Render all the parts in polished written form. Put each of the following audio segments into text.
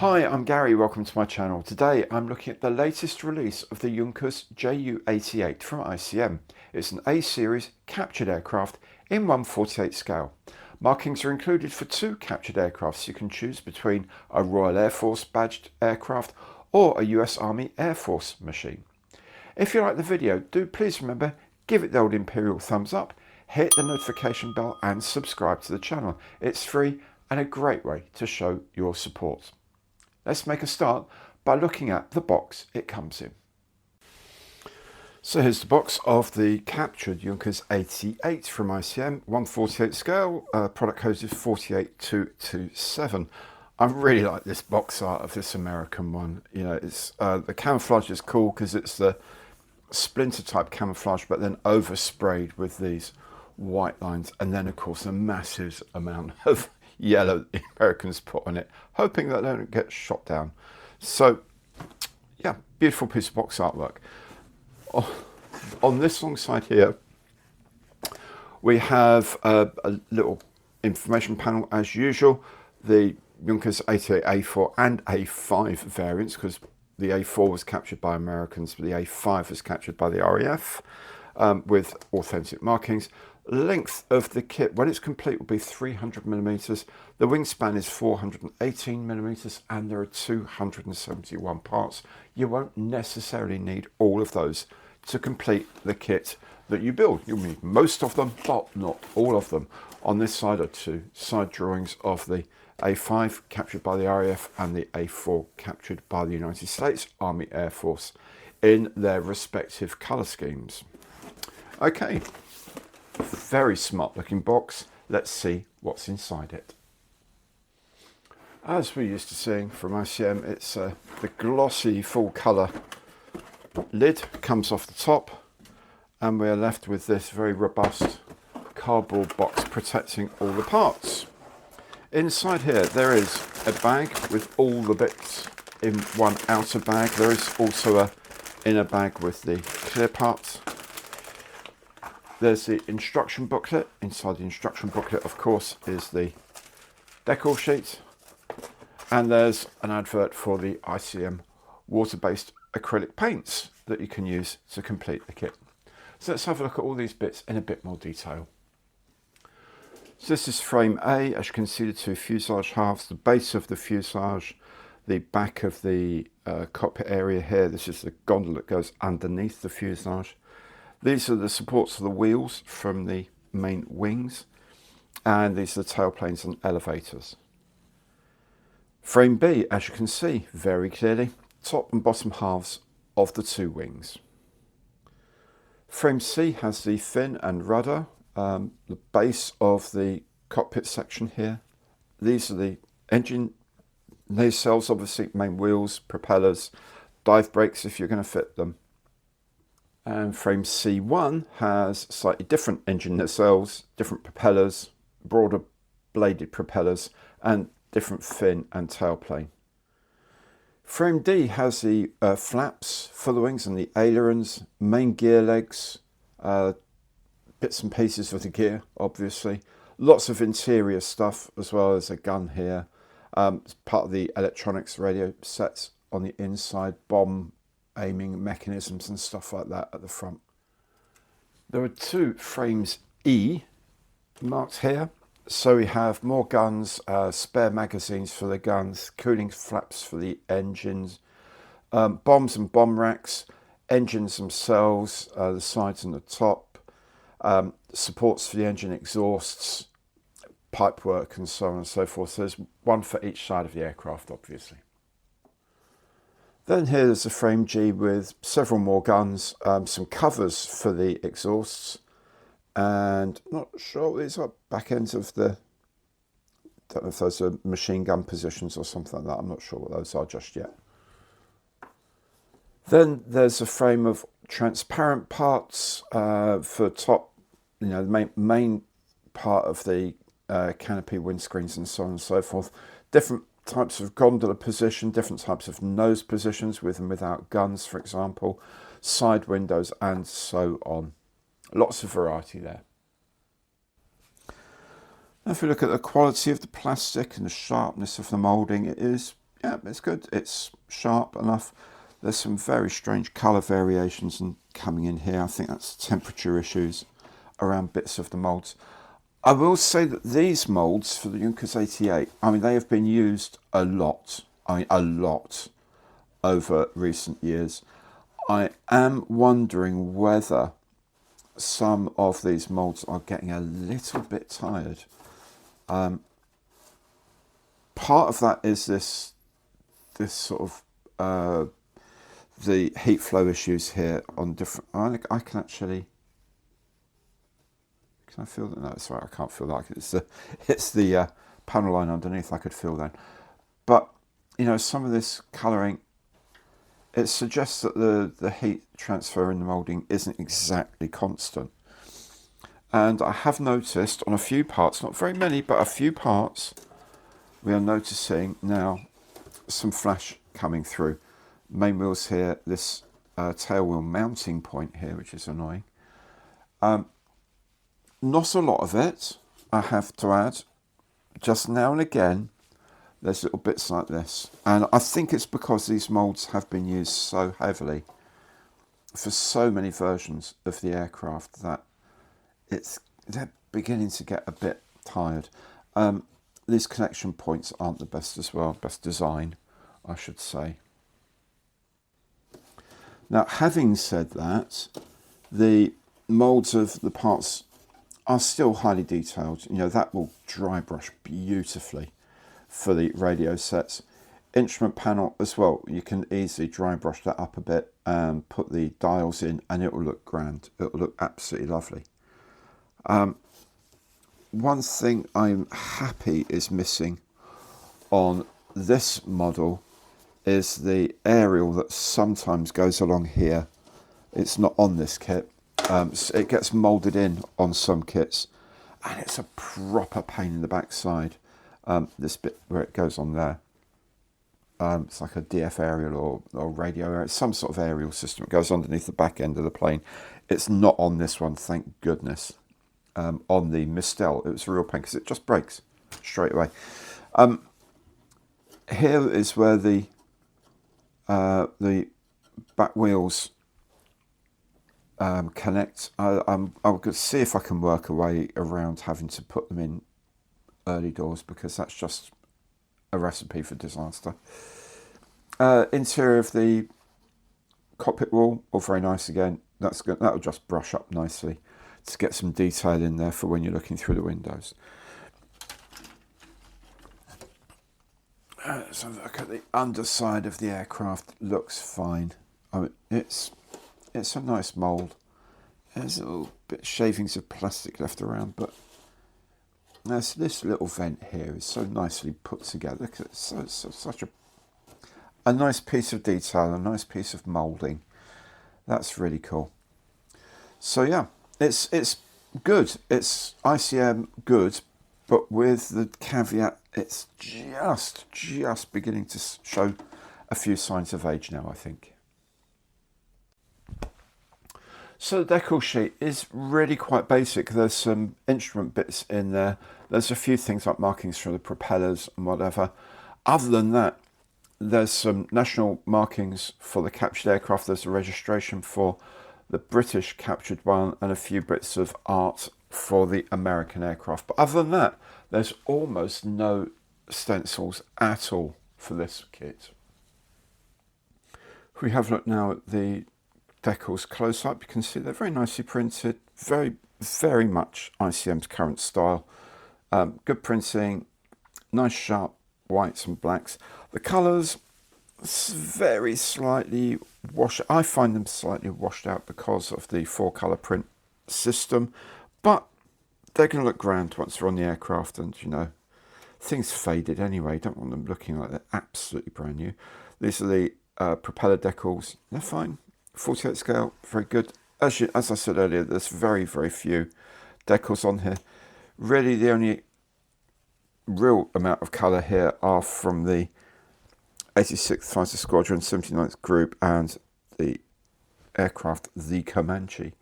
Hi, I'm Gary, welcome to my channel. Today I'm looking at the latest release of the Junkers Ju-88 from ICM. It's an A-series captured aircraft in 1/48 scale. Markings are included for two captured aircraft, so you can choose between a Royal Air Force badged aircraft or a US Army Air Force machine. If you like the video, do please remember, give it the old Imperial thumbs up, hit the notification bell and subscribe to the channel. It's free and a great way to show your support. Let's make a start by looking at the box it comes in. So here's the box of the captured Junkers 88 from ICM, 1/48 scale, product code is 48227. I really like this box art of this American one. You know, it's the camouflage is cool because it's the splinter type camouflage, but then oversprayed with these white lines, and then of course a massive amount of yellow the Americans put on it, hoping that they don't get shot down. So yeah, beautiful piece of box artwork. On this long side here we have a little information panel as usual. The Junkers 88 A4 and A5 variants, because the A4 was captured by Americans, but the A5 was captured by the RAF, with authentic markings. Length of the kit when it's complete will be 300mm. The wingspan is 418mm, and there are 271 parts. You won't necessarily need all of those to complete the kit that you build. You'll need most of them, but not all of them. On this side are two side drawings of the A5 captured by the RAF and the A4 captured by the United States Army Air Force in their respective colour schemes. Okay. Very smart looking box. Let's see what's inside it. As we're used to seeing from ICM, it's the glossy full colour lid comes off the top, and we're left with this very robust cardboard box protecting all the parts. Inside here there is a bag with all the bits in one outer bag. There is also a inner bag with the clear parts. There's the instruction booklet. Inside the instruction booklet, of course, is the decal sheet. And there's an advert for the ICM water-based acrylic paints that you can use to complete the kit. So let's have a look at all these bits in a bit more detail. So this is frame A. As you can see, the two fuselage halves, the base of the fuselage, the back of the cockpit area here. This is the gondola that goes underneath the fuselage. These are the supports for the wheels from the main wings, and these are the tailplanes and elevators. Frame B, as you can see very clearly, top and bottom halves of the two wings. Frame C has the fin and rudder, the base of the cockpit section here. These are the engine nacelles, obviously main wheels, propellers, dive brakes if you're going to fit them. And frame C1 has slightly different engine nacelles, different propellers, broader bladed propellers, and different fin and tailplane. Frame D has the flaps for the wings and the ailerons, main gear legs, bits and pieces of the gear, obviously. Lots of interior stuff, as well as a gun here. It's part of the electronics radio sets on the inside, bomb aiming mechanisms and stuff like that at the front. There are two frames E marked here. So we have more guns, spare magazines for the guns, cooling flaps for the engines, bombs and bomb racks, engines themselves, the sides and the top, supports for the engine exhausts, pipework and so on and so forth. So there's one for each side of the aircraft, obviously. Then here's the frame G with several more guns, some covers for the exhausts, and I'm not sure what these are, back ends of the, don't know if those are machine gun positions or something like that. I'm not sure what those are just yet. Then there's a frame of transparent parts for top, you know, the main part of the canopy, windscreens and so on and so forth. Different types of gondola position, different types of nose positions with and without guns, for example, side windows and so on. Lots of variety there. Now if we look at the quality of the plastic and the sharpness of the moulding, it is yeah, it's good. It's sharp enough. There's some very strange colour variations coming in here. I think that's temperature issues around bits of the moulds. I will say that these moulds for the Junkers 88, I mean, they have been used a lot. I mean, a lot over recent years. I am wondering whether some of these moulds are getting a little bit tired. Part of that is this sort of the heat flow issues here on different. I can actually. Can I feel that? No, sorry, I can't feel that. It's the panel line underneath. I could feel that, but you know, some of this colouring, it suggests that the heat transfer in the moulding isn't exactly constant. And I have noticed on a few parts, not very many, but a few parts, we are noticing now some flash coming through. Main wheels here, this tail wheel mounting point here, which is annoying. Not a lot of it, I have to add. Just now and again, there's little bits like this. And I think it's because these moulds have been used so heavily for so many versions of the aircraft that they're beginning to get a bit tired. These connection points aren't the best as well, best design, I should say. Now, having said that, the moulds of the parts are still highly detailed. You know, that will dry brush beautifully for the radio sets. Instrument panel as well, you can easily dry brush that up a bit and put the dials in and it will look grand. It will look absolutely lovely. One thing I'm happy is missing on this model is the aerial that sometimes goes along here. It's not on this kit. So it gets moulded in on some kits and it's a proper pain in the backside. This bit where it goes on there. It's like a DF aerial or radio aerial. It's some sort of aerial system. It goes underneath the back end of the plane. It's not on this one, thank goodness. On the Mistel, it was a real pain because it just breaks straight away. Here is where the back wheels connect. I'll see if I can work a way around having to put them in early doors because that's just a recipe for disaster. Interior of the cockpit wall, all very nice again. That's good. That'll just brush up nicely to get some detail in there for when you're looking through the windows. Let's have a look at the underside of the aircraft. Looks fine. I mean, it's a nice mould. There's a little bit of shavings of plastic left around, but this little vent here is so nicely put together. Look, it's such a nice piece of detail, a nice piece of moulding. That's really cool. So yeah, it's good. It's ICM good, but with the caveat, it's just beginning to show a few signs of age now, I think. So the decal sheet is really quite basic. There's some instrument bits in there. There's a few things like markings for the propellers and whatever. Other than that, there's some national markings for the captured aircraft. There's a registration for the British captured one and a few bits of art for the American aircraft. But other than that, there's almost no stencils at all for this kit. If we have a look now at the decals close up, you can see they're very nicely printed, very much ICM's current style. Good printing, nice sharp whites and blacks. The colours very slightly washed. I find them slightly washed out because of the 4-colour print system, but they're going to look grand once they're on the aircraft, and you know, things faded anyway. Don't want them looking like they're absolutely brand new. These are the propeller decals. They're fine. 48 scale, very good. As I said earlier, there's very few decals on here. Really, the only real amount of colour here are from the 86th Fighter Squadron, 79th Group, and the aircraft, the Comanche.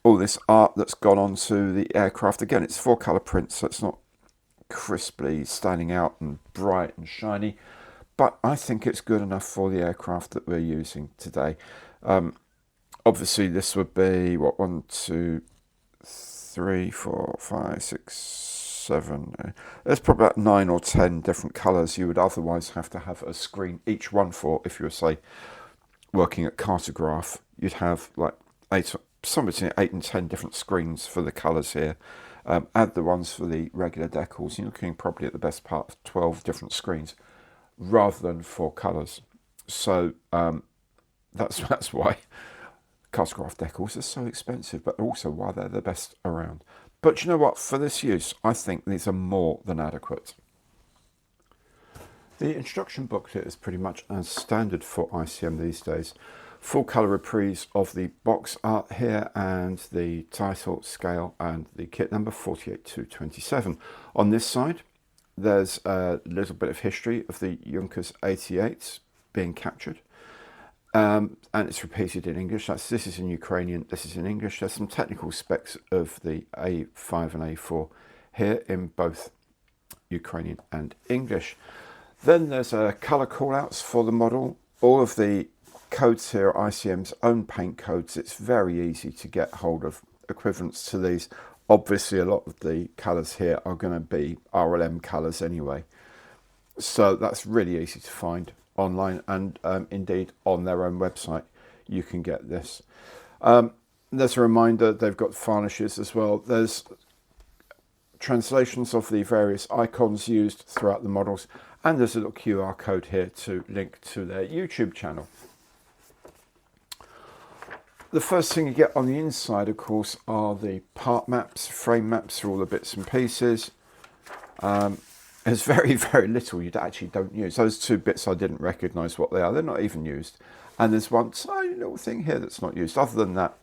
All this art that's gone onto the aircraft, again, it's 4-colour print, so it's not crisply standing out and bright and shiny, but I think it's good enough for the aircraft that we're using today. Obviously, this would be, what, 1, 2, 3, 4, 5, 6, 7. There's probably about 9 or 10 different colours you would otherwise have to have a screen each one for. If you were, say, working at Cartograph, you'd have like somewhere between 8 and 10 different screens for the colours here. Add the ones for the regular decals, you're looking probably at the best part of 12 different screens rather than 4 colours. So that's why Cartograph decals are so expensive, but also why they're the best around. But you know what? For this use, I think these are more than adequate. The instruction booklet is pretty much as standard for ICM these days. Full colour reprise of the box art here and the title, scale and the kit number 48-27. On this side there's a little bit of history of the Junkers 88 being captured, and it's repeated in English. This is in Ukrainian, this is in English. There's some technical specs of the A5 and A4 here in both Ukrainian and English. Then there's colour callouts for the model. All of the codes here are ICM's own paint codes. It's very easy to get hold of equivalents to these. Obviously, a lot of the colours here are going to be RLM colours anyway. So that's really easy to find online, and indeed on their own website you can get this. There's a reminder they've got varnishes as well. There's translations of the various icons used throughout the models, and there's a little QR code here to link to their YouTube channel. The first thing you get on the inside, of course, are the part maps, frame maps for all the bits and pieces. There's very, very little you actually don't use. Those 2 bits I didn't recognise what they are. They're not even used. And there's one tiny little thing here that's not used. Other than that,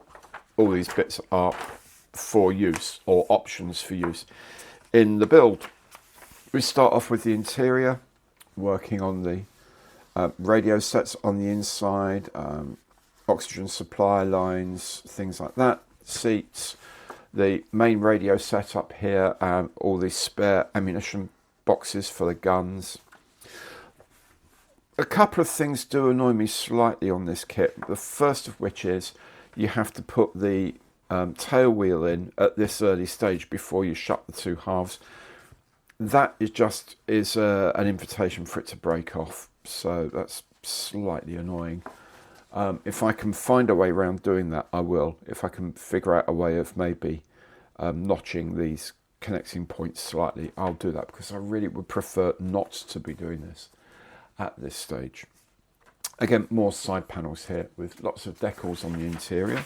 all these bits are for use or options for use in the build. We start off with the interior, working on the radio sets on the inside, oxygen supply lines, things like that, seats, the main radio setup here, all the spare ammunition boxes for the guns. A couple of things do annoy me slightly on this kit. The first of which is you have to put the tail wheel in at this early stage before you shut the 2 halves. That is an invitation for it to break off, so that's slightly annoying. If I can find a way around doing that, I will. If I can figure out a way of maybe notching these connecting points slightly, I'll do that, because I really would prefer not to be doing this at this stage. Again, more side panels here with lots of decals on the interior.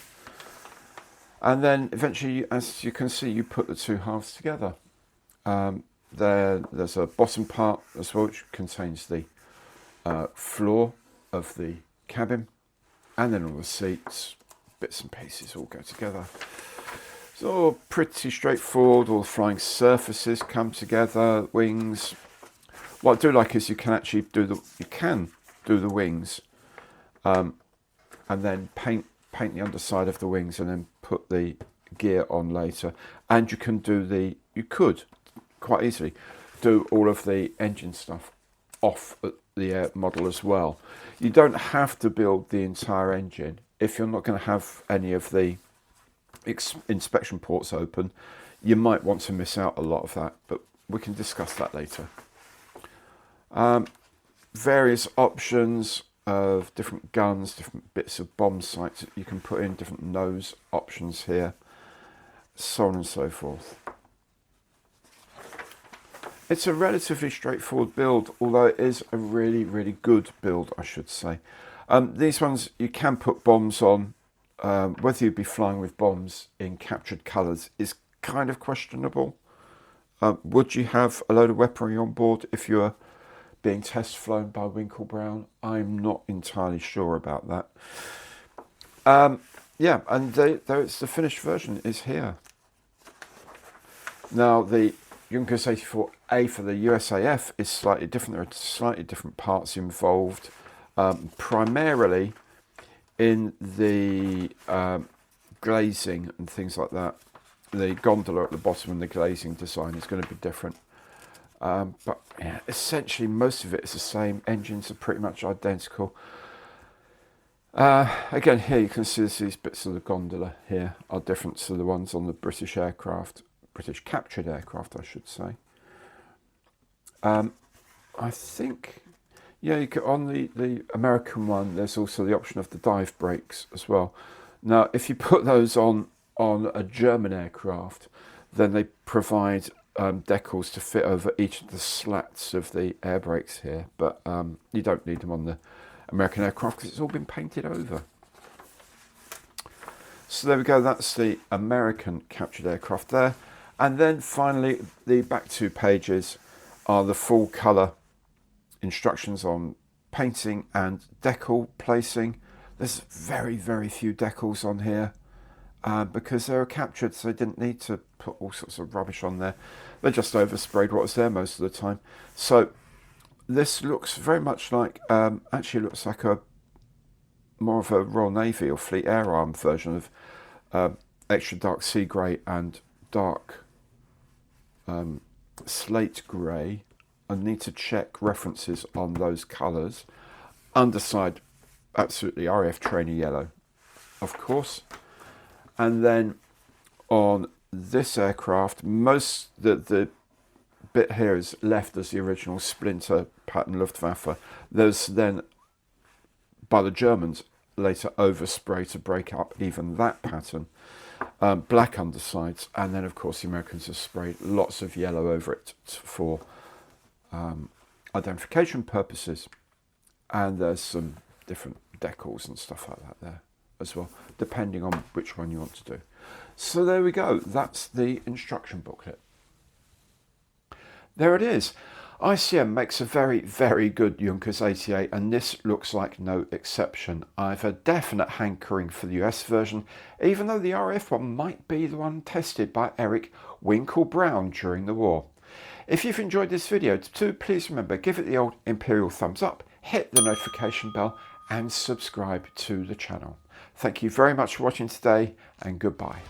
And then eventually, as you can see, you put the 2 halves together. There's a bottom part as well, which contains the floor of the cabin. And then all the seats, bits and pieces all go together. It's all pretty straightforward. All the flying surfaces come together, wings. What I do like is you can actually do the wings, and then paint the underside of the wings, and then put the gear on later. And you could quite easily do all of the engine stuff off at the model as well. You don't have to build the entire engine if you're not going to have any of the inspection ports open. You might want to miss out a lot of that, but we can discuss that later. Various options of different guns, different bits of bomb sights that you can put in, different nose options here, so on and so forth. It's a relatively straightforward build, although it is a really, really good build, I should say. These ones, you can put bombs on. Whether you'd be flying with bombs in captured colours is kind of questionable. Would you have a load of weaponry on board if you were being test flown by Winkle Brown? I'm not entirely sure about that. Yeah, and though it's the finished version is here. Now the Junkers 84A for the USAF is slightly different. There are slightly different parts involved, primarily in the glazing and things like that. The gondola at the bottom and the glazing design is going to be different. But yeah, essentially most of it is the same. Engines are pretty much identical. Again, here you can see these bits of the gondola here are different to the ones on the British aircraft, British captured aircraft, I should say. I think, yeah, you get on the American one, there's also the option of the dive brakes as well. Now, if you put those on a German aircraft, then they provide decals to fit over each of the slats of the air brakes here, but you don't need them on the American aircraft because it's all been painted over. So there we go, that's the American captured aircraft there. And then finally, the back 2 pages are the full colour instructions on painting and decal placing. There's very, very few decals on here because they were captured, so they didn't need to put all sorts of rubbish on there. They just oversprayed what was there most of the time. So this looks very much like, actually looks like a more of a Royal Navy or Fleet Air Arm version of extra dark sea grey and dark slate grey. I need to check references on those colours. Underside, absolutely RAF trainer yellow, of course. And then on this aircraft, the bit here is left as the original splinter pattern Luftwaffe. There's then, by the Germans, later overspray to break up even that pattern. Black undersides, and then of course the Americans have sprayed lots of yellow over it for identification purposes. And there's some different decals and stuff like that there as well, depending on which one you want to do. So there we go, that's the instruction booklet. There it is. ICM makes a very, very good Junkers 88, and this looks like no exception. I have a definite hankering for the US version, even though the RAF one might be the one tested by Eric Winkle Brown during the war. If you've enjoyed this video, please remember, give it the old Imperial thumbs up, hit the notification bell and subscribe to the channel. Thank you very much for watching today, and goodbye.